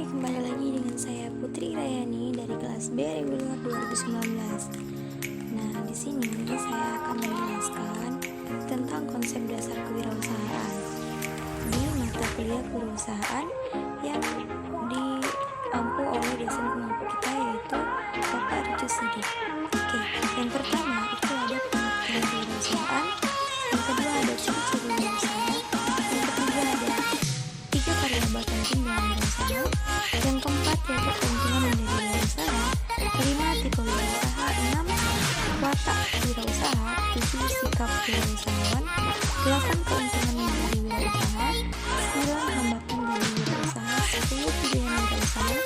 Hai, kembali lagi dengan saya Putri Rayani dari kelas B Reguler 2019. Nah, di sini saya akan menjelaskan tentang konsep dasar kewirausahaan di mata kuliah kewirausahaan yang diampu oleh dosen pemampu kita, yaitu Bapak Rijo Sidik. Oke, yang pertama itu ada pengertian kewirausahaan, yang kedua ada ciri-ciri wirausaha, yang ketiga ada 3 variabel penting dalam wirausaha, yang keempat yaitu keuntungan menjadi wirausaha, kelima tipe wirausaha, 6 watak wirausaha, 7 sikap wirausahawan, 8 keuntungan menjadi wirausaha, 9 hambatan dari wirausaha, 10 pilihan wirausaha,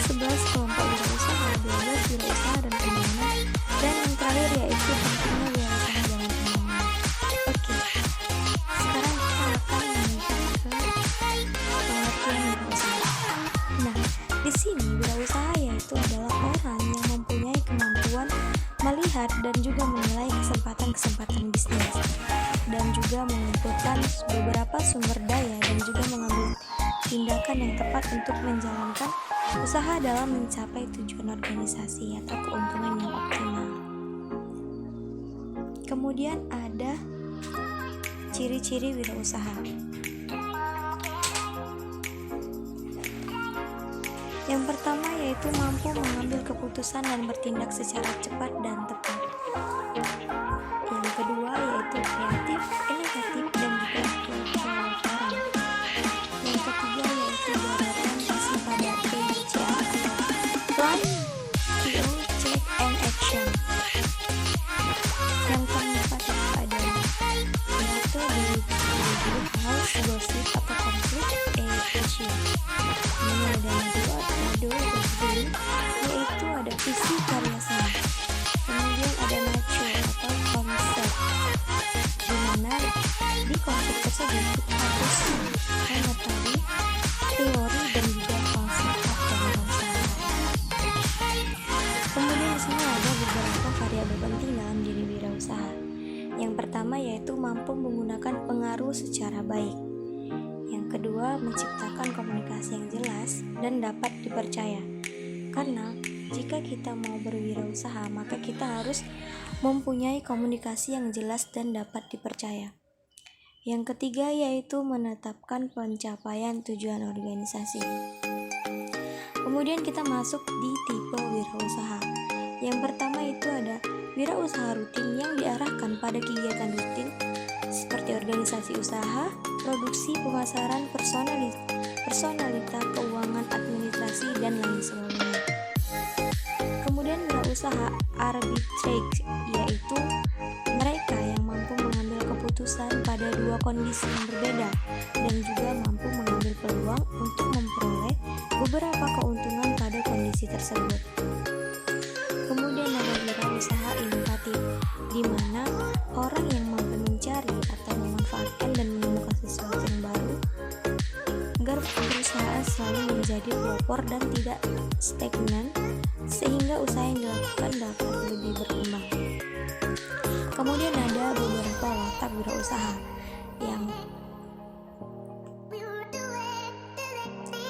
11 kelompok wirausaha, 12 wirausaha dan pembangunan, dan yang terakhir yaitu pentingnya wirausaha dalam pembangunan. Oke, sekarang kita akan menuju ke pengertian wirausaha. Nah, di sini wirausaha yaitu adalah orang yang mempunyai kemampuan melihat dan juga menilai kesempatan-kesempatan bisnis, dan juga mengumpulkan beberapa sumber daya dan juga mengambil tindakan yang tepat untuk menjalankan usaha dalam mencapai tujuan organisasi atau keuntungan yang optimal. Kemudian ada ciri-ciri wirausaha. Yang pertama yaitu mampu mengambil keputusan dan bertindak secara cepat dan tepat. Yang kedua yaitu kreatif, inovatif, dan juga kolaboratif. Yang ketiga yaitu berorientasi pada PCA, Plan, PO, Check, and Action. Yang keempat itu ada yaitu dari house, gosip, atau konflik, issue. Kemudian ada yaitu ada visi karya seni. Kemudian ada nature atau konsep, dimana di konsep tersebut kita harus mengetahui teori dan juga konsep atau wirausaha. Kemudian di sini ada beberapa variabel penting dalam diri wirausaha. Yang pertama yaitu mampu menggunakan pengaruh secara baik. Yang kedua, menciptakan komunikasi yang jelas dan dapat dipercaya. Karena jika kita mau berwirausaha, maka kita harus mempunyai komunikasi yang jelas dan dapat dipercaya. Yang ketiga yaitu menetapkan pencapaian tujuan organisasi. Kemudian kita masuk di tipe wirausaha. Yang pertama itu ada wirausaha rutin yang diarahkan pada kegiatan rutin seperti organisasi usaha, produksi, pemasaran, personalita, keuangan, administrasi, dan lain sebagainya. Kemudian wirausaha arbitrage yaitu mereka yang mampu mengambil keputusan pada dua kondisi yang berbeda dan juga mampu mengambil peluang untuk memperoleh beberapa keuntungan pada kondisi tersebut. Kemudian ada wirausaha inovatif, di mana orang yang mampu mencari atau memanfaatkan dan menemukan sesuatu yang baru agar perusahaan selalu menjadi pelopor dan tidak stagnan, sehingga usaha yang dilakukan dapat lebih berkembang. Kemudian ada beberapa watak wirausaha.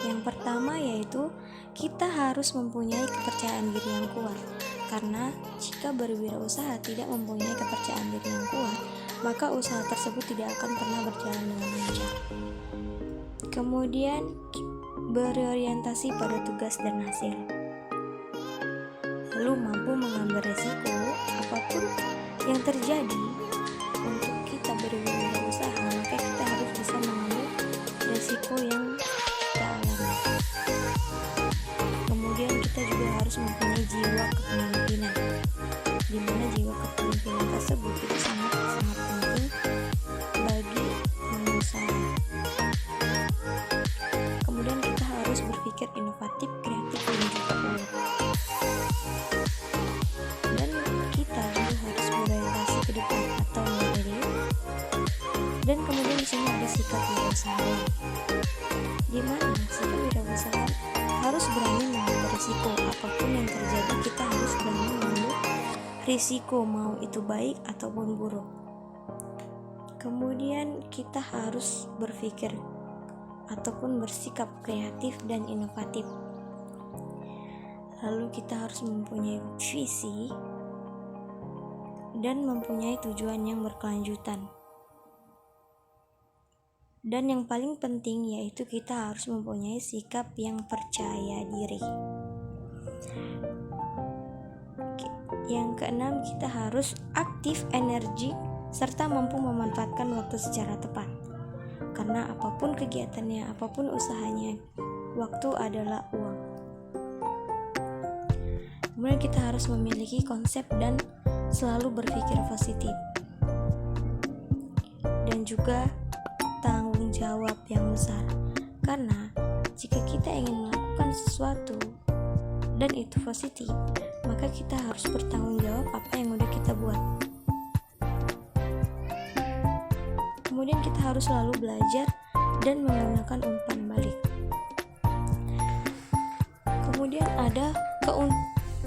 Yang pertama yaitu kita harus mempunyai kepercayaan diri yang kuat. Karena jika berwirausaha tidak mempunyai kepercayaan diri yang kuat, maka usaha tersebut tidak akan pernah berjalan dengan lancar. Kemudian berorientasi pada tugas dan hasil. Lalu mampu mengambil resiko apapun yang terjadi. Untuk kita berwirausaha, maka kita harus bisa mengambil resiko yang kita alami. Kemudian kita juga harus mempunyai jiwa kepemimpinan, di mana jiwa kepemimpinan tersebut itu sangat penting bagi pengusaha. Kemudian kita harus berpikir inovatif, kreatif, dan juga unik. Dan kita juga harus berorientasi ke depan atau menjadi. Dan kemudian di sini ada sikap wirausaha, di mana sikap wirausaha harus berani mengambil risiko. Apapun yang terjadi, kita harus berani mengambil risiko, mau itu baik ataupun buruk. Kemudian kita harus berpikir ataupun bersikap kreatif dan inovatif. Lalu kita harus mempunyai visi dan mempunyai tujuan yang berkelanjutan. Dan yang paling penting yaitu kita harus mempunyai sikap yang percaya diri. Yang keenam, kita harus aktif, energik, serta mampu memanfaatkan waktu secara tepat. Karena apapun kegiatannya, apapun usahanya, waktu adalah uang. Kemudian kita harus memiliki konsep dan selalu berpikir positif. Dan juga tanggung jawab yang besar. Karena jika kita ingin melakukan sesuatu dan itu positif, maka kita harus bertanggung jawab apa yang udah kita buat. Kemudian kita harus selalu belajar dan menggunakan umpan balik. Kemudian ada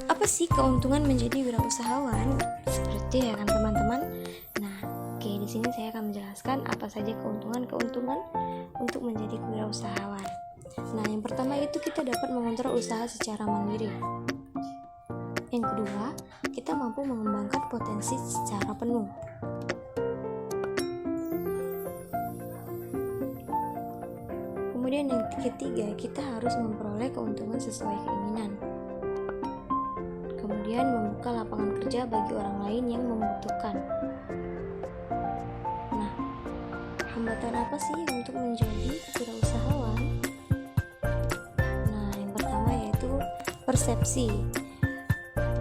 apa sih keuntungan menjadi wirausahawan? Seperti ya kan teman-teman. Nah, di sini saya akan menjelaskan apa saja keuntungan untuk menjadi wirausahawan. Nah, yang pertama itu kita dapat mengontrol usaha secara mandiri. Yang kedua, kita mampu mengembangkan potensi secara penuh. Kemudian yang ketiga, kita harus memperoleh keuntungan sesuai keinginan. Kemudian membuka lapangan kerja bagi orang lain yang membutuhkan. Nah, hambatan apa sih untuk menjadi wirausahawan? Nah, yang pertama yaitu persepsi.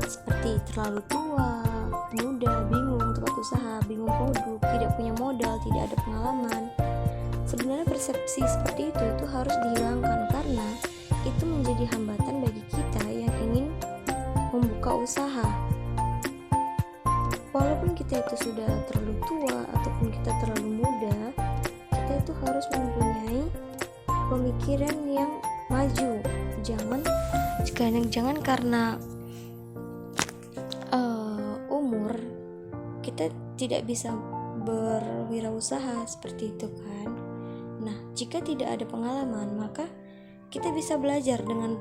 Seperti terlalu tua, muda, bingung tempat usaha, bingung produk, tidak punya modal, tidak ada pengalaman. Sebenarnya persepsi seperti itu harus dihilangkan karena itu menjadi hambatan bagi kita yang ingin membuka usaha. Walaupun kita itu sudah terlalu tua ataupun kita terlalu muda, kita itu harus mempunyai pemikiran yang maju. Jangan karena umur kita tidak bisa berwirausaha seperti itu kan. Nah, jika tidak ada pengalaman, maka kita bisa belajar dengan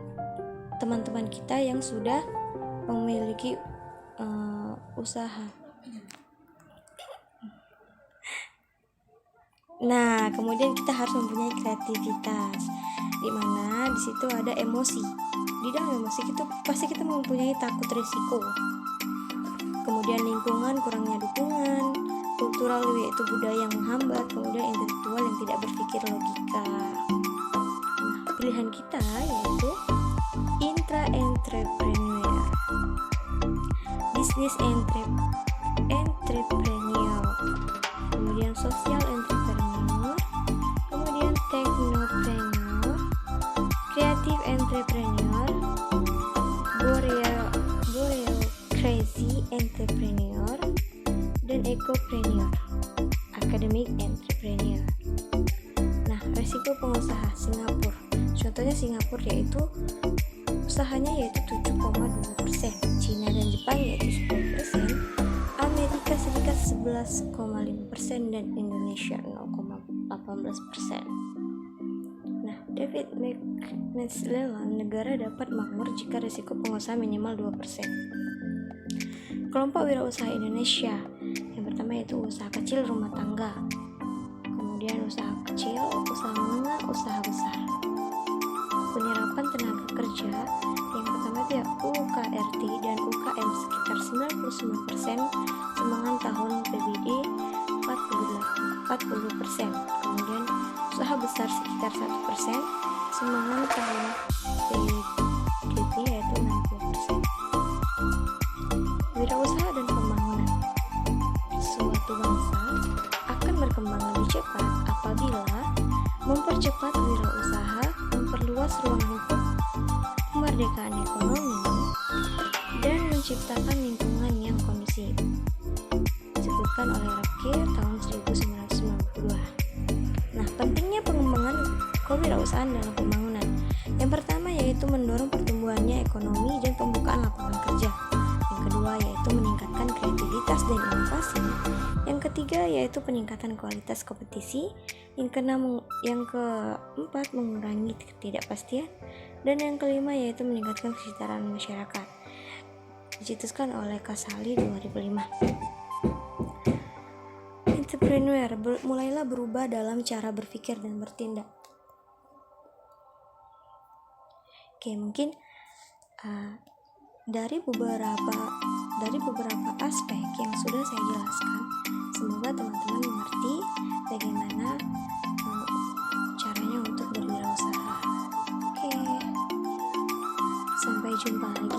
teman-teman kita yang sudah memiliki usaha. Nah, kemudian kita harus mempunyai kreativitas, di mana di situ ada emosi. Di dalam emosi itu pasti kita mempunyai takut risiko. Kemudian lingkungan, kurangnya dukungan, kultural yaitu budaya yang menghambat, kemudian intelektual yang tidak berpikir logika. Nah, pilihan kita yaitu intra-entrepreneur, business entrepreneur, kemudian social entrepreneur, kemudian technopreneur, creative entrepreneur, boreal crazy entrepreneur, dan ecopreneur, academic entrepreneur. Nah, resiko pengusaha Singapura. Contohnya Singapura yaitu usahanya yaitu 7,2%, Cina dan Jepang yaitu 10%, Amerika Serikat 11,5%, dan Indonesia 0,18%. Nah, David McClellan, negara dapat makmur jika risiko pengusaha minimal 2%. Kelompok wirausaha Indonesia. Yang pertama yaitu usaha kecil rumah tangga. Kemudian usaha kecil, usaha menengah, usaha besar. Penyerapan tenaga kerja. Yang pertama itu ya UKRT dan UKM sekitar 99%, sumbangan tahun PBD 40%. Kemudian usaha besar sekitar 1%, sumbangan tahun PDB yaitu 60%. Wirausaha dan pembangunan. Suatu bangsa akan berkembang lebih cepat apabila mempercepat wirausaha, memperluas ruang lingkup kemerdekaan ekonomi, dan menciptakan lingkungan yang kondusif. Disebutkan oleh Rockir tahun 1992. Nah, pentingnya pengembangan kewirausahaan dalam pembangunan. Yang pertama yaitu mendorong pertumbuhannya ekonomi dan pembukaan lapangan kerja. Yang kedua yaitu meningkatkan kreativitas dan inovasi. Yang ketiga yaitu peningkatan kualitas kompetisi. Yang keempat, mengurangi ketidakpastian. Dan yang kelima yaitu meningkatkan kesejahteraan masyarakat. Dicetuskan oleh Kasali 2005. Entrepreneur, mulailah berubah dalam cara berpikir dan bertindak. Oke, mungkin dari beberapa aspek yang sudah saya jelaskan, semoga teman-teman mengerti bagaimana caranya untuk berwirausaha. Oke, sampai jumpa lagi.